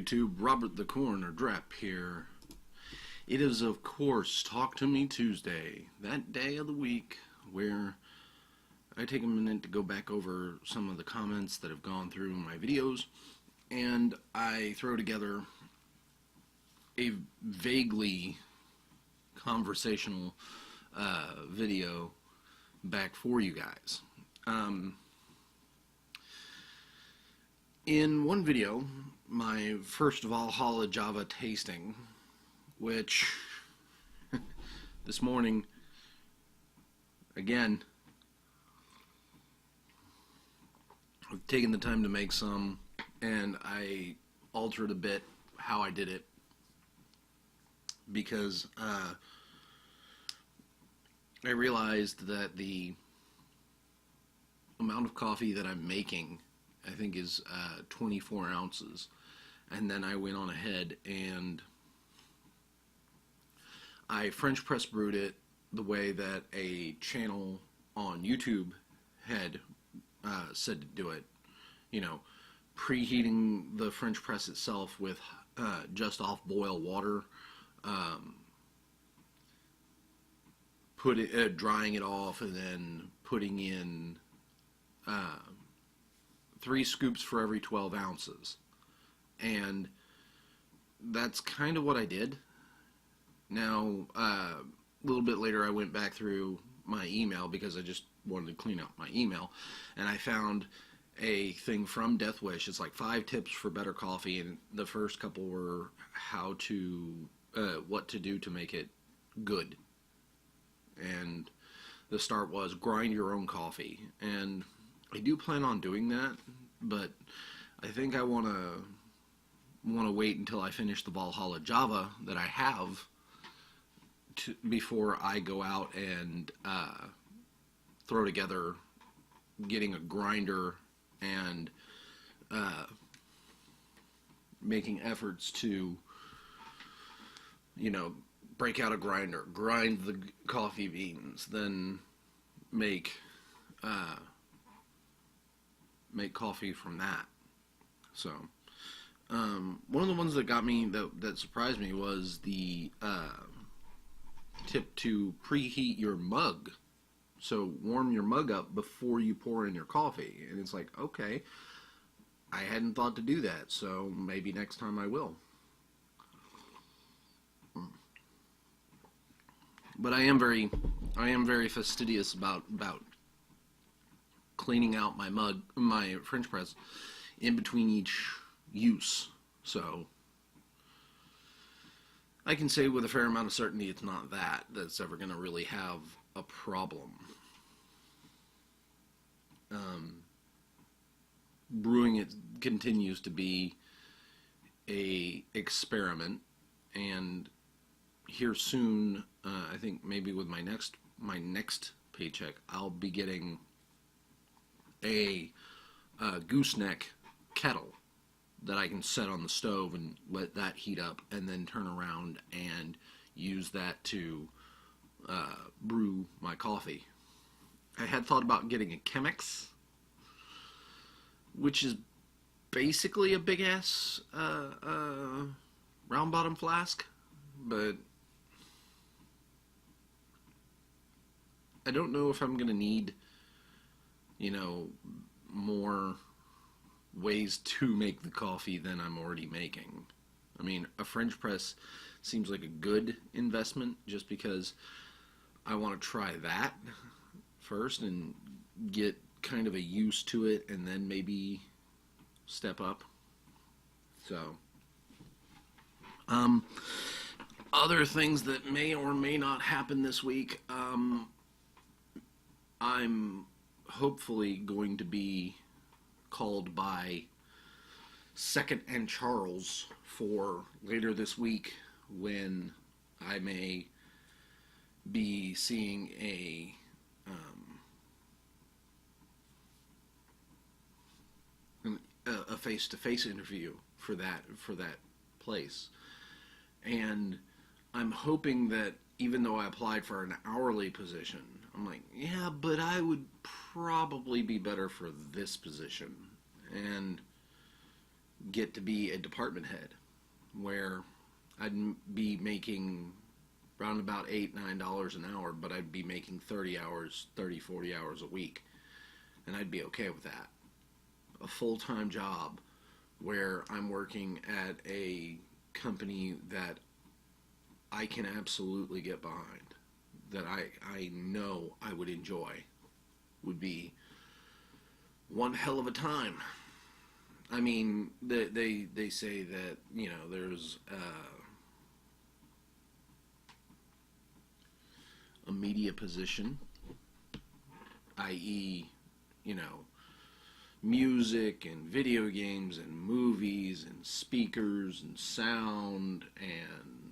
YouTube, Robert the Coroner Drapp here. It is, of course, Talk to Me Tuesday, that day of the week where I take a minute to go back over some of the comments that have gone through my videos, and I throw together a vaguely conversational video back for you guys. In one video, my first Valhalla Java tasting, which this morning, again, I've taken the time to make some, and I altered a bit how I did it because I realized that the amount of coffee that I'm making, I think, is 24 ounces. And then I went on ahead and I French press brewed it the way that a channel on YouTube had said to do it. You know, preheating the French press itself with just off boil water, drying it off, and then putting in 3 scoops for every 12 ounces. And that's kind of what I did. Now, a little bit later, I went back through my email because I just wanted to clean out my email, and I found a thing from Death Wish. It's like 5 tips for better coffee, and the first couple were how to, what to do to make it good. And the start was grind your own coffee, and I do plan on doing that, but I think I want to wait until I finish the Valhalla Java that I have before I go out and throw together getting a grinder and making efforts to, you know, break out a grinder, grind the coffee beans, then make coffee from that. So one of the ones that got me, that surprised me, was the tip to preheat your mug. So warm your mug up before you pour in your coffee. And it's like, okay, I hadn't thought to do that, so maybe next time I will. But I am very fastidious about cleaning out my French press in between each use. So I can say with a fair amount of certainty it's not that's ever going to really have a problem. Brewing it continues to be a experiment, and here soon, I think maybe with my next paycheck, I'll be getting a gooseneck kettle that I can set on the stove and let that heat up, and then turn around and use that to brew my coffee. I had thought about getting a Chemex, which is basically a big ass round bottom flask, but I don't know if I'm gonna need, you know, more ways to make the coffee than I'm already making. I mean, a French press seems like a good investment just because I want to try that first and get kind of a use to it, and then maybe step up. So other things that may or may not happen this week, I'm hopefully going to be called by Second and Charles for later this week, when I may be seeing a face-to-face interview for that place. And I'm hoping that even though I applied for an hourly position, I'm like, yeah, but I would probably be better for this position and get to be a department head. where I'd be making around about $8-9 an hour, but I'd be making 30, 40 hours a week, and I'd be okay with that. A full-time job where I'm working at a company that I can absolutely get behind, that I know I would enjoy, would be one hell of a time. I mean, they say that, there's a media position, i.e., music and video games and movies and speakers and sound and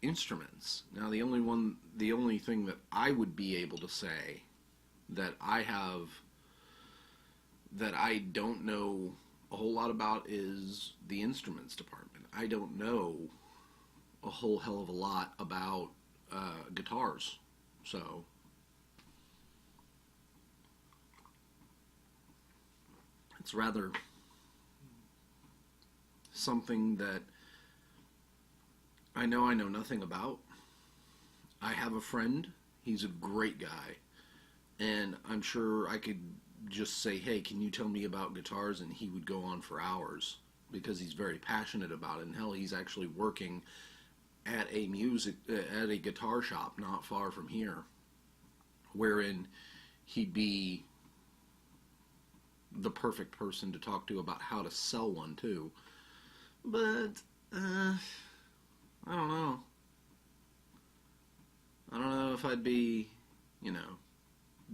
instruments. Now, the only thing that I would be able to say that I have that I don't know a whole lot about is the instruments department. I don't know a whole hell of a lot about guitars, so it's rather something that I know nothing about. I have a friend, he's a great guy, and I'm sure I could just say, hey, can you tell me about guitars, and he would go on for hours because he's very passionate about it. And hell, he's actually working at a guitar shop not far from here, wherein he'd be the perfect person to talk to about how to sell one too. But I don't know. I don't know if I'd be,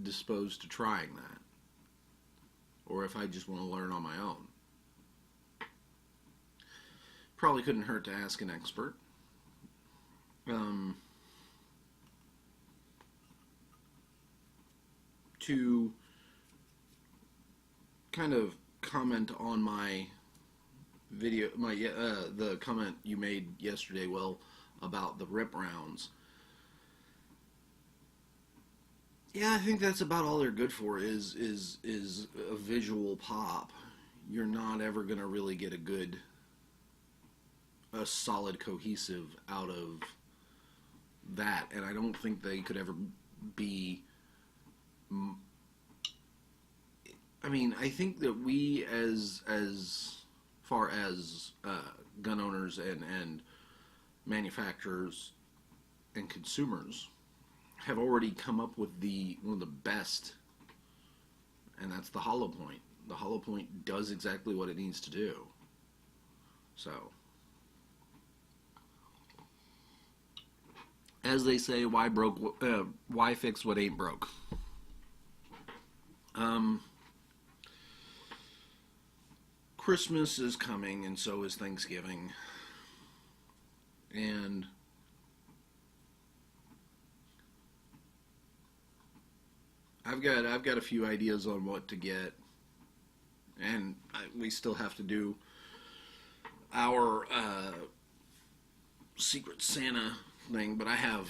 disposed to trying that, or if I just want to learn on my own. Probably couldn't hurt to ask an expert. To kind of comment on my video, the comment you made yesterday, Will, about the rip rounds. Yeah, I think that's about all they're good for is a visual pop. You're not ever going to really get a solid cohesive out of that, and I don't think they could ever be. I mean, I think that we as far as gun owners and manufacturers and consumers have already come up with one of the best, and that's the hollow point. The hollow point does exactly what it needs to do. So, as they say, why fix what ain't broke? Christmas is coming, and so is Thanksgiving, and I've got a few ideas on what to get, and we still have to do our Secret Santa thing, but I have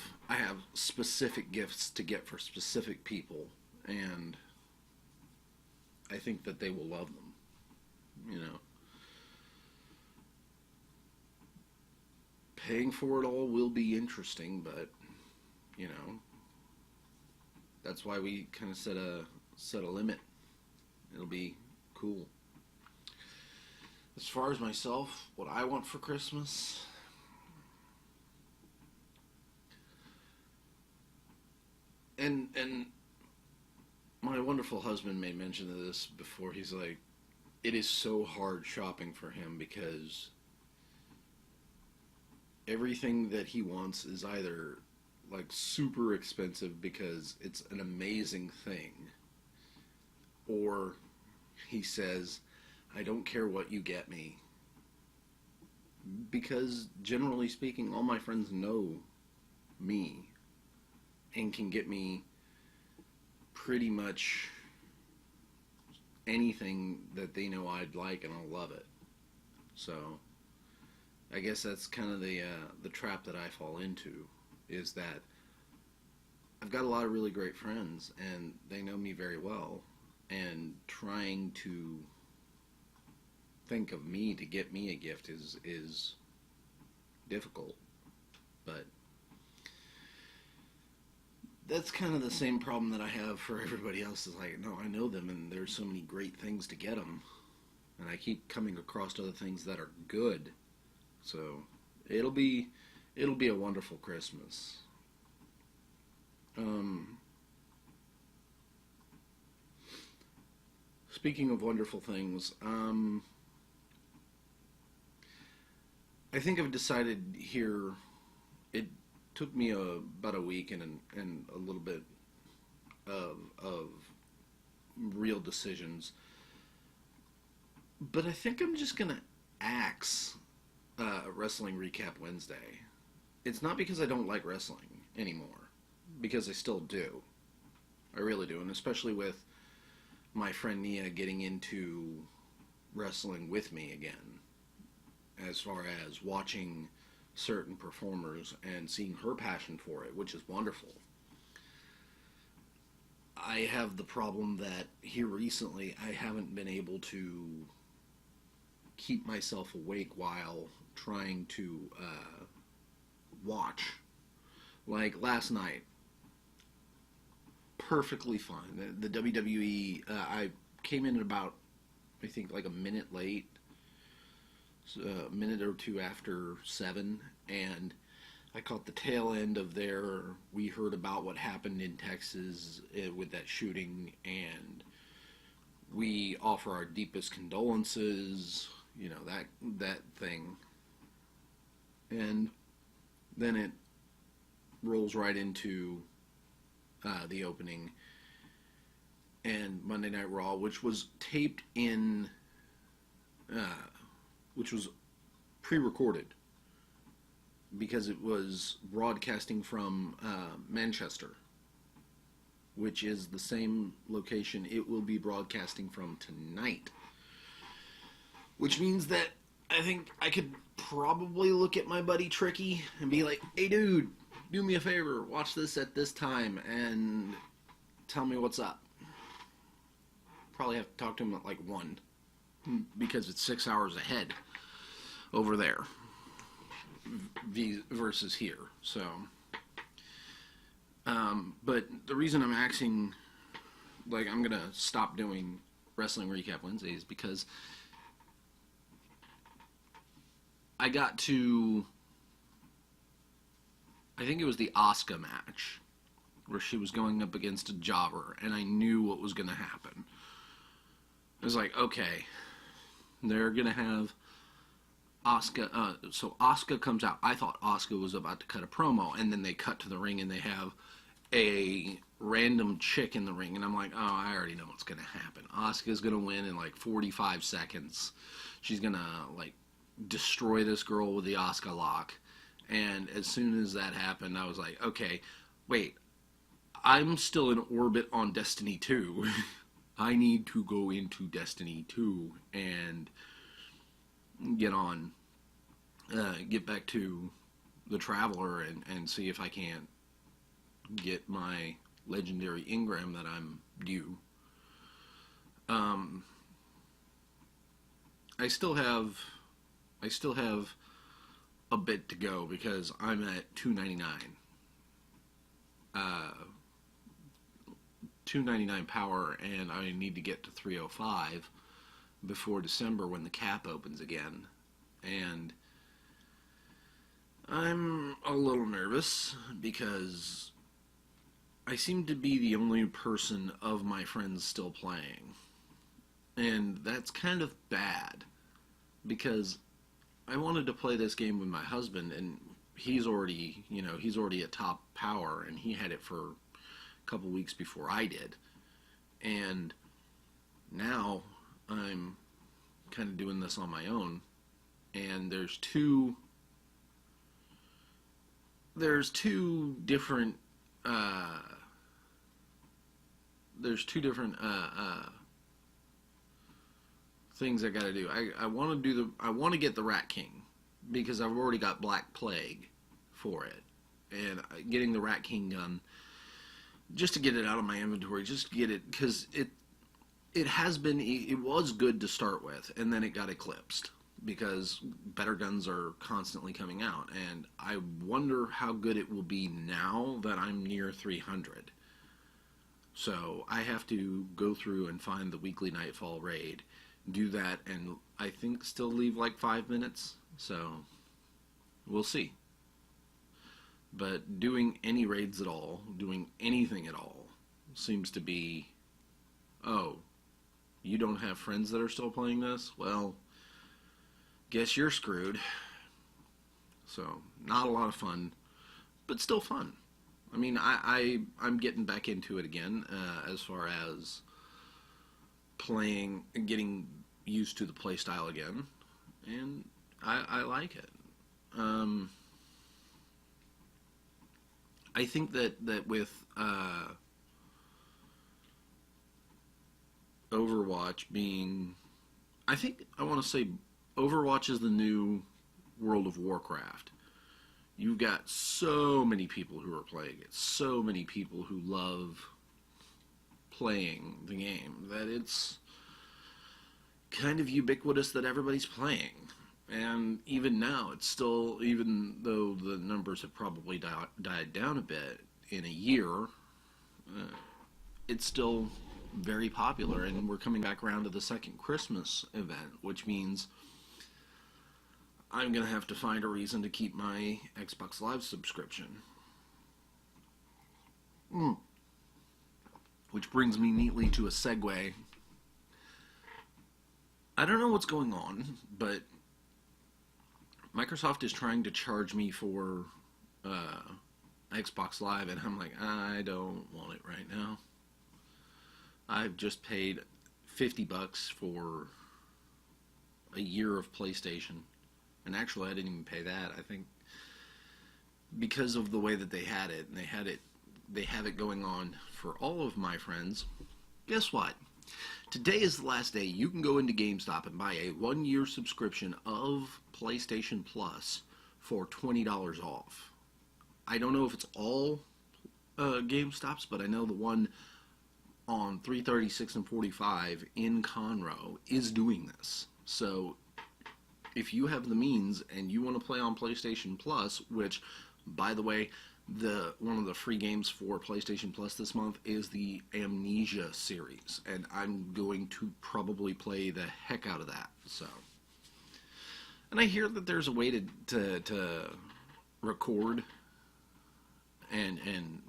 specific gifts to get for specific people, and I think that they will love them. Paying for it all will be interesting, but that's why we kind of set a limit. It'll be cool. As far as myself, what I want for Christmas, and my wonderful husband made mention of this before. He's like, it is so hard shopping for him because everything that he wants is either like super expensive because it's an amazing thing, or he says, I don't care what you get me, because generally speaking, all my friends know me and can get me pretty much anything that they know I'd like, and I'll love it. So I guess that's kind of the trap that I fall into, is that I've got a lot of really great friends and they know me very well, and trying to think of me to get me a gift is difficult. But that's kind of the same problem that I have for everybody else. Is like, no, I know them, and there's so many great things to get them, and I keep coming across other things that are good. So it'll be a wonderful Christmas. Speaking of wonderful things, I think I've decided here. It took me about a week and a little bit of real decisions, but I think I'm just gonna axe Wrestling Recap Wednesday. It's not because I don't like wrestling anymore, because I still do. I really do, and especially with my friend Nia getting into wrestling with me again, as far as watching certain performers and seeing her passion for it, which is wonderful. I have the problem that here recently I haven't been able to keep myself awake while trying to watch. Like last night, perfectly fine. The WWE, I came in at about, I think, like a minute late, a minute or two after 7, and I caught the tail end of their, we heard about what happened in Texas with that shooting, and we offer our deepest condolences, you know, that thing. And then it rolls right into the opening and Monday Night Raw, which was taped in, which was pre-recorded because it was broadcasting from Manchester, which is the same location it will be broadcasting from tonight. Which means that I think I could probably look at my buddy Tricky and be like, hey dude, do me a favor, watch this at this time and tell me what's up. Probably have to talk to him at like 1 because it's 6 hours ahead over there versus here. So, but the reason I'm axing, like, I'm gonna stop doing Wrestling Recap Wednesdays because I got to, I think it was the Asuka match where she was going up against a jobber, and I knew what was going to happen. I was like, okay, they're going to have Asuka, so Asuka comes out. I thought Asuka was about to cut a promo, and then they cut to the ring, and they have a random chick in the ring, and I'm like, oh, I already know what's going to happen. Asuka's going to win in like 45 seconds. She's going to, like, destroy this girl with the Asuka lock. And as soon as that happened, I was like, okay, wait, I'm still in orbit on Destiny 2. I need to go into Destiny 2 and get back to the Traveler and see if I can't get my legendary engram that I'm due. I still have a bit to go because I'm at 299. 299 power, and I need to get to 305 before December when the cap opens again. And I'm a little nervous because I seem to be the only person of my friends still playing. And that's kind of bad because I wanted to play this game with my husband, and he's already at top power, and he had it for a couple weeks before I did. And now I'm kind of doing this on my own, and there's two different things I gotta do. I want to get the Rat King because I've already got Black Plague for it, and getting the Rat King gun just to get it out of my inventory, just to get it, because it has been, it was good to start with, and then it got eclipsed because better guns are constantly coming out, and I wonder how good it will be now that I'm near 300. So I have to go through and find the weekly Nightfall raid, do that, and I think still leave like 5 minutes. So we'll see. But doing any raids at all, doing anything at all, seems to be, oh, you don't have friends that are still playing this? Well, guess you're screwed. So not a lot of fun, but still fun. I mean, I'm getting back into it again, as far as playing and getting used to the play style again, and I like it. I think that with Overwatch being, I want to say Overwatch is the new World of Warcraft. You've got so many people who are playing it, so many people who love playing the game, that it's kind of ubiquitous that everybody's playing. And even now, it's still, even though the numbers have probably died down a bit in a year, it's still very popular, and we're coming back around to the second Christmas event, which means I'm going to have to find a reason to keep my Xbox Live subscription. Which brings me neatly to a segue. I don't know what's going on, but Microsoft is trying to charge me for Xbox Live, and I'm like, I don't want it right now. I've just paid $50 for a year of PlayStation. And actually, I didn't even pay that. I think because of the way that they had it, and they have it going on for all of my friends. Guess what? Today is the last day. You can go into GameStop and buy a 1-year subscription of PlayStation Plus for $20 off. I don't know if it's all GameStops, but I know the one on 336 and 45 in Conroe is doing this. So if you have the means and you want to play on PlayStation Plus, which, by the way, one of the free games for PlayStation Plus this month is the Amnesia series, and I'm going to probably play the heck out of that. So, and I hear that there's a way to record and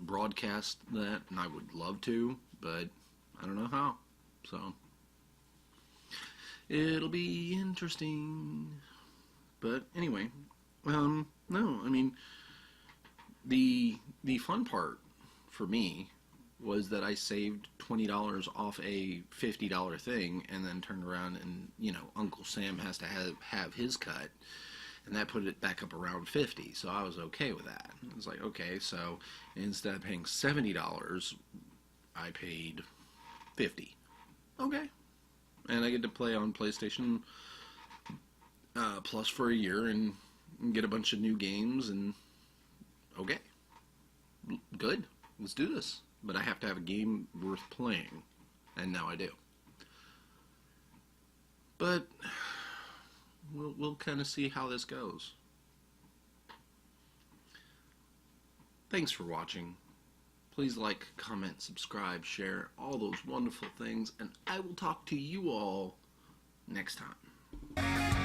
broadcast that, and I would love to, but I don't know how. So it'll be interesting. But anyway, no, I mean, the fun part for me was that I saved $20 off a $50 thing, and then turned around and, Uncle Sam has to have his cut, and that put it back up around $50. So I was okay with that. I was like, okay, so instead of paying $70, I paid $50. Okay. And I get to play on PlayStation Plus for a year and get a bunch of new games, and okay, good, let's do this. But I have to have a game worth playing, and now I do. But we'll kind of see how this goes. Thanks for watching. Please like, comment, subscribe, share, all those wonderful things, and I will talk to you all next time.